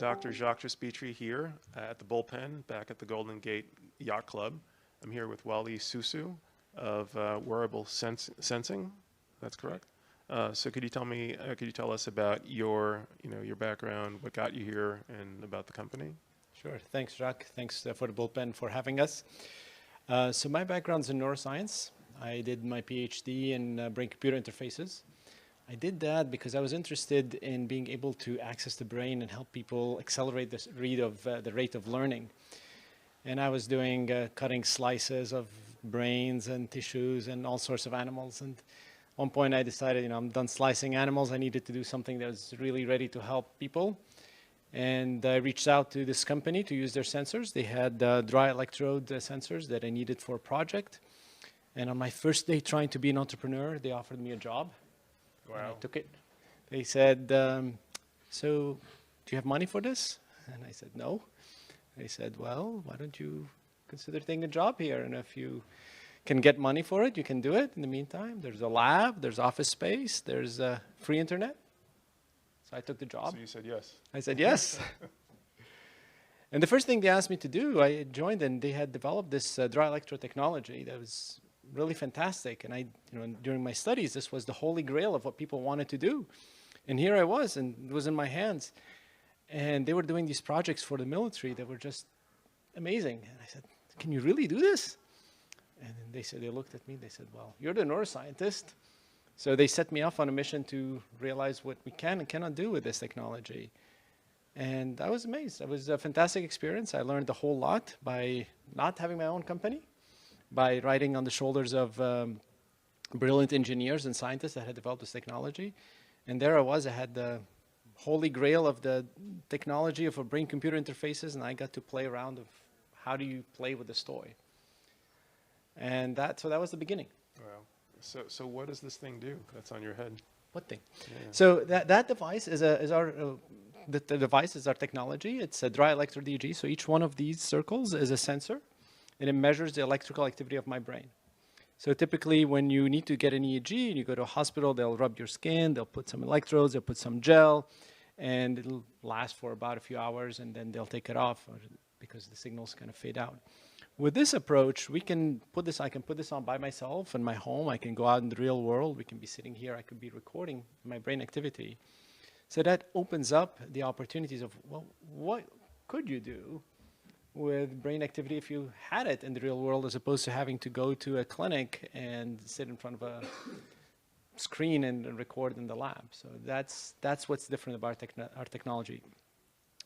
Dr. Jacques Spitri here at the Bullpen, back at the Golden Gate Yacht Club. I'm here with Walid Soussou of Wearable Sensing. That's correct. So could you tell us about your background, what got you here, and about the company? Sure. Thanks, Jacques. Thanks for the Bullpen for having us. So my background's in neuroscience. I did my PhD in brain-computer interfaces. I did that because I was interested in being able to access the brain and help people accelerate the rate of learning. And I was doing cutting slices of brains and tissues and all sorts of animals. And at one point I decided, I'm done slicing animals. I needed to do something that was really ready to help people. And I reached out to this company to use their sensors. They had dry electrode sensors that I needed for a project. And on my first day trying to be an entrepreneur, they offered me a job. Wow. And I took it. They said, so do you have money for this? And I said, no. They said, well, why don't you consider taking a job here? And if you can get money for it, you can do it. In the meantime, there's a lab, there's office space, there's free internet. So I took the job. So you said yes. I said yes. And the first thing they asked me to do, I joined, and they had developed this dry electrode technology that was really fantastic. And during my studies, this was the holy grail of what people wanted to do. And here I was, and it was in my hands. And they were doing these projects for the military that were just amazing. And I said, can you really do this? And they looked at me, they said, well, you're the neuroscientist. So they set me off on a mission to realize what we can and cannot do with this technology. And I was amazed. It was a fantastic experience. I learned a whole lot by not having my own company, by riding on the shoulders of brilliant engineers and scientists that had developed this technology. And there I was. I had the holy grail of the technology of brain-computer interfaces, and I got to play around of how do you play with this toy. And so that was the beginning. Wow. So what does this thing do that's on your head? What thing? Yeah. So that device is the device is our technology. It's a dry electrode EEG. So each one of these circles is a sensor, and it measures the electrical activity of my brain. So typically when you need to get an EEG and you go to a hospital, they'll rub your skin, they'll put some electrodes, they'll put some gel, and it'll last for about a few hours, and then they'll take it off because the signals kind of fade out. With this approach, I can put this on by myself in my home. I can go out in the real world. We can be sitting here. I could be recording my brain activity. So that opens up the opportunities of, well, what could you do with brain activity if you had it in the real world, as opposed to having to go to a clinic and sit in front of a screen and record in the lab. So that's what's different about our technology.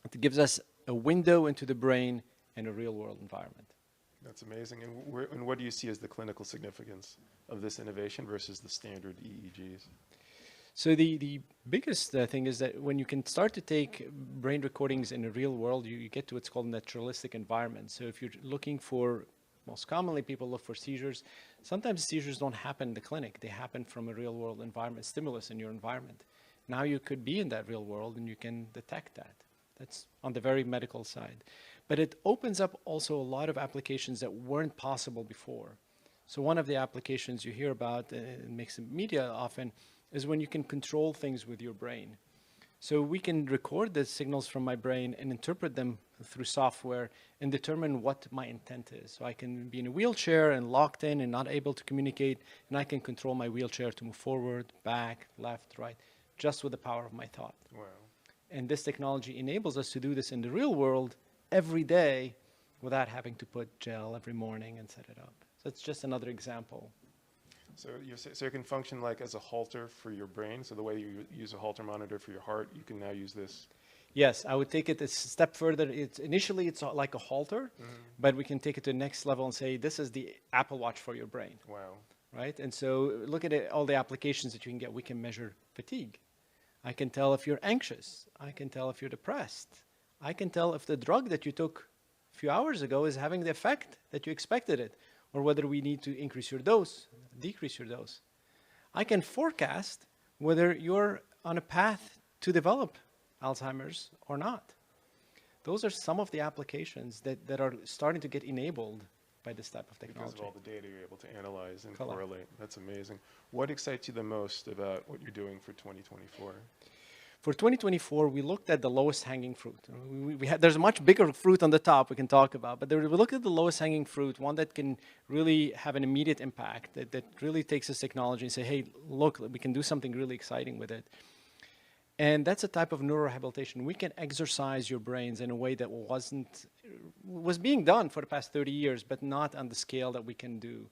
It gives us a window into the brain in a real world environment. That's amazing. And what do you see as the clinical significance of this innovation versus the standard EEGs? So the biggest thing is that when you can start to take brain recordings in the real world, you get to what's called naturalistic environment. So if you're looking for, most commonly people look for seizures. Sometimes seizures don't happen in the clinic. They happen from a real world environment, stimulus in your environment. Now you could be in that real world and you can detect that. That's on the very medical side. But it opens up also a lot of applications that weren't possible before. So one of the applications you hear about and makes the media often is when you can control things with your brain. So we can record the signals from my brain and interpret them through software and determine what my intent is. So I can be in a wheelchair and locked in and not able to communicate, and I can control my wheelchair to move forward, back, left, right, just with the power of my thought. Wow. And this technology enables us to do this in the real world every day without having to put gel every morning and set it up. So it's just another example. So it can function like as a halter for your brain. So the way you use a halter monitor for your heart, you can now use this. Yes, I would take it a step further. Initially, it's like a halter, but we can take it to the next level and say, this is the Apple Watch for your brain. Wow. Right? And so look at it, all the applications that you can get. We can measure fatigue. I can tell if you're anxious. I can tell if you're depressed. I can tell if the drug that you took a few hours ago is having the effect that you expected it, or whether we need to increase your dose, decrease your dose. I can forecast whether you're on a path to develop Alzheimer's or not. Those are some of the applications that are starting to get enabled by this type of technology. Because of all the data you're able to analyze and Correct. correlate. That's amazing. What excites you the most about what you're doing for 2024? For 2024, we looked at the lowest hanging fruit. There's a much bigger fruit on the top we can talk about, but we looked at the lowest hanging fruit, one that can really have an immediate impact, that really takes this technology and say, hey, look, we can do something really exciting with it. And that's a type of neurorehabilitation. We can exercise your brains in a way that was being done for the past 30 years, but not on the scale that we can do.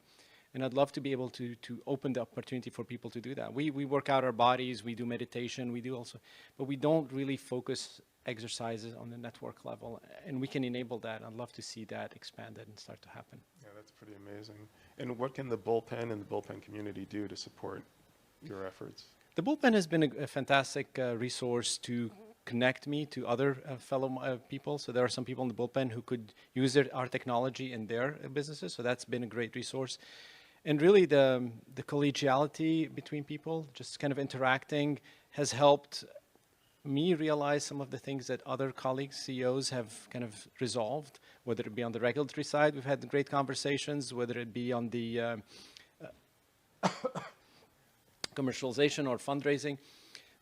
And I'd love to be able to open the opportunity for people to do that. We work out our bodies, we do meditation, we do also, but we don't really focus exercises on the network level. And we can enable that. I'd love to see that expanded and start to happen. Yeah, that's pretty amazing. And what can the Bullpen and the Bullpen community do to support your efforts? The Bullpen has been a fantastic resource to connect me to other fellow people. So there are some people in the Bullpen who could use our technology in their businesses. So that's been a great resource. And really the collegiality between people, just kind of interacting, has helped me realize some of the things that other colleagues, CEOs, have kind of resolved, whether it be on the regulatory side, we've had great conversations, whether it be on the commercialization or fundraising.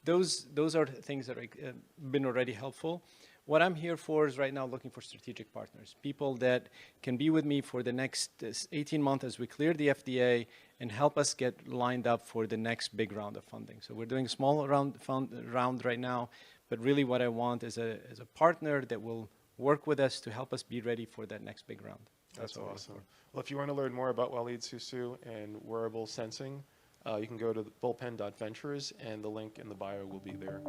Those are things that have been already helpful. What I'm here for is right now looking for strategic partners, people that can be with me for the next 18 months as we clear the FDA and help us get lined up for the next big round of funding. So we're doing a small round right now, but really what I want is a partner that will work with us to help us be ready for that next big round. That's awesome. Well, if you want to learn more about Walid, Soussou, and wearable sensing, you can go to bullpen.ventures, and the link in the bio will be there.